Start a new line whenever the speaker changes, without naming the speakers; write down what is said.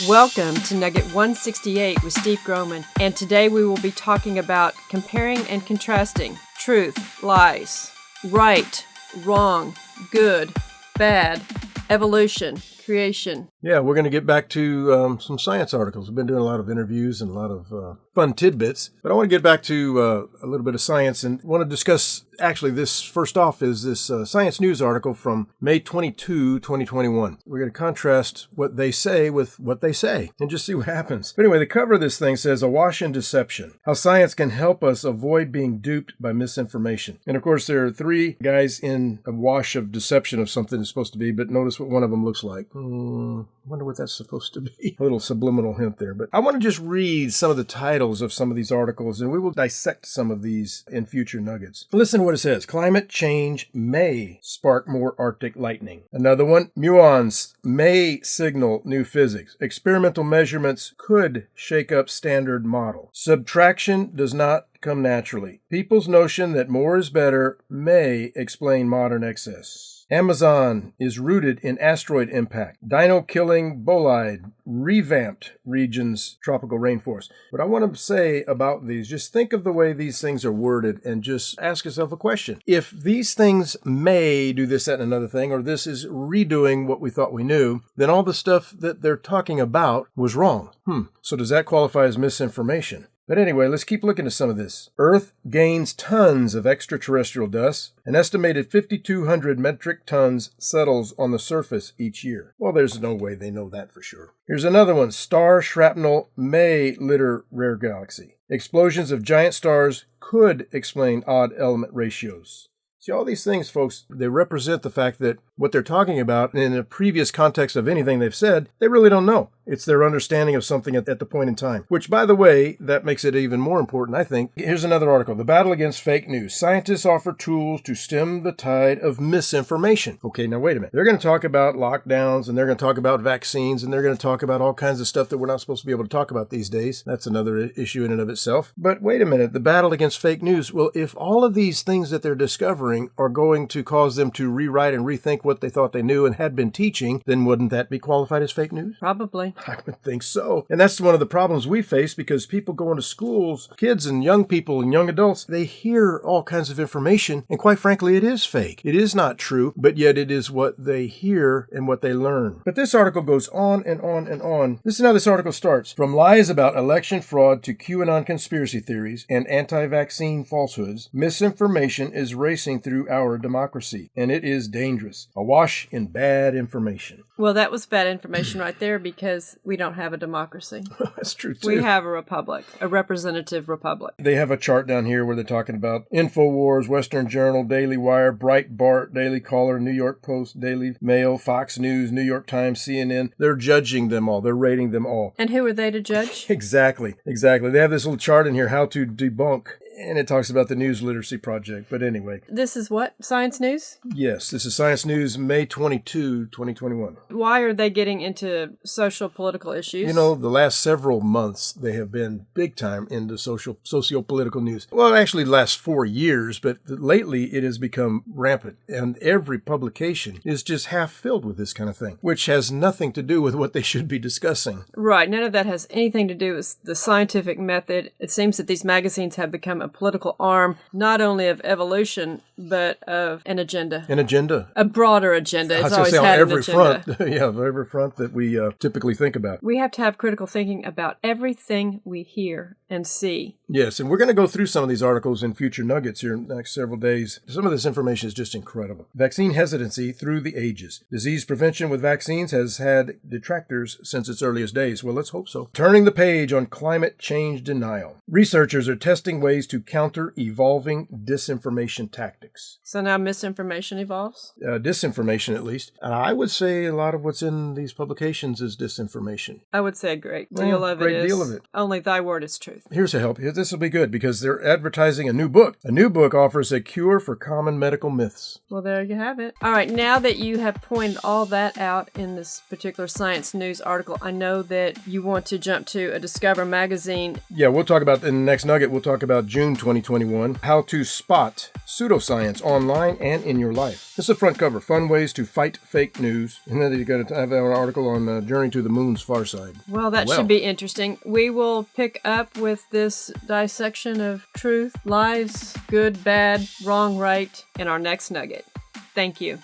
Welcome to Nugget 168 with Steve Groman, and today we will be talking about comparing and contrasting truth, lies, right, wrong, good, bad, evolution, creation.
Yeah, we're going to get back to some science articles. We've been doing a lot of interviews and a lot of fun tidbits, but I want to get back to a little bit of science and want to discuss, actually, this first off is this Science News article from May 22, 2021. We're going to contrast what they say with what they say and just see what happens. But anyway, the cover of this thing says, "Awash in Deception, How Science Can Help Us Avoid Being Duped by Misinformation." And of course, there are three guys in a wash of deception of something it's supposed to be, but notice what one of them looks like. Wonder what that's supposed to be. A little subliminal hint there. But I want to just read some of the titles of some of these articles, and we will dissect some of these in future nuggets. Listen to what it says. Climate change may spark more Arctic lightning. Another one, muons may signal new physics. Experimental measurements could shake up standard model. Subtraction does not come naturally. People's notion that more is better may explain modern excess. Amazon is rooted in asteroid impact. Dino-killing bolide revamped region's tropical rainforest. What I want to say about these, just think of the way these things are worded and just ask yourself a question. If these things may do this, that, and another thing, or this is redoing what we thought we knew, then all the stuff that they're talking about was wrong. So does that qualify as misinformation? But anyway, let's keep looking at some of this. Earth gains tons of extraterrestrial dust. An estimated 5,200 metric tons settles on the surface each year. Well, there's no way they know that for sure. Here's another one. Star shrapnel may litter rare galaxy. Explosions of giant stars could explain odd element ratios. See, all these things, folks, they represent the fact that what they're talking about in a previous context of anything they've said, they really don't know. It's their understanding of something at the point in time. Which, by the way, that makes it even more important, I think. Here's another article. The battle against fake news. Scientists offer tools to stem the tide of misinformation. Okay, now wait a minute. They're going to talk about lockdowns, and they're going to talk about vaccines, and they're going to talk about all kinds of stuff that we're not supposed to be able to talk about these days. That's another issue in and of itself. But wait a minute. The battle against fake news. Well, if all of these things that they're discovering are going to cause them to rewrite and rethink what they thought they knew and had been teaching, then wouldn't that be qualified as fake news?
Probably.
I would think so. And that's one of the problems we face because people go into schools, kids and young people and young adults, they hear all kinds of information, and quite frankly, it is fake. It is not true, but yet it is what they hear and what they learn. But this article goes on and on and on. Listen how this article starts. From lies about election fraud to QAnon conspiracy theories and anti-vaccine falsehoods, misinformation is racing through our democracy, and it is dangerous. Awash in bad information.
Well, that was bad information right there because we don't have a democracy.
That's true, too.
We have a republic, a representative republic.
They have a chart down here where they're talking about InfoWars, Western Journal, Daily Wire, Breitbart, Daily Caller, New York Post, Daily Mail, Fox News, New York Times, CNN. They're judging them all. They're rating them all.
And who are they to judge?
Exactly. They have this little chart in here, how to debunk. And it talks about the News Literacy Project. But anyway.
This is what? Science News?
Yes, this is Science News, May 22, 2021.
Why are they getting into social political issues?
You know, the last several months, they have been big time into socio-political news. Well, actually, the last 4 years, but lately it has become rampant. And every publication is just half filled with this kind of thing, which has nothing to do with what they should be discussing.
Right. None of that has anything to do with the scientific method. It seems that these magazines have become a political arm, not only of evolution, but of an agenda.
An agenda.
A broader agenda. It's always
on
had
every
an agenda.
front. Yeah, every front that we typically think about.
We have to have critical thinking about everything we hear and see.
Yes, and we're going to go through some of these articles in future nuggets here in the next several days. Some of this information is just incredible. Vaccine hesitancy through the ages. Disease prevention with vaccines has had detractors since its earliest days. Well, let's hope so. Turning the page on climate change denial. Researchers are testing ways to counter evolving disinformation tactics.
So now misinformation evolves?
Disinformation, at least. I would say a lot of what's in these publications is disinformation.
I would say a great deal of it is.
Great deal of it.
Only thy word is truth. truth.
Here's a help. This will be good because they're advertising a new book. A new book offers a cure for common medical myths.
Well, there you have it. All right, now that you have pointed all that out in this particular Science News article, I know that you want to jump to a Discover magazine.
Yeah, we'll talk about, in the next nugget, we'll talk about June 2021, how to spot pseudoscience online and in your life. This is the front cover, fun ways to fight fake news. And then you're going to have an article on Journey to the Moon's Far Side.
Well, that should be interesting. We will pick up with this dissection of truth, lies, good, bad, wrong, right in our next nugget. Thank you.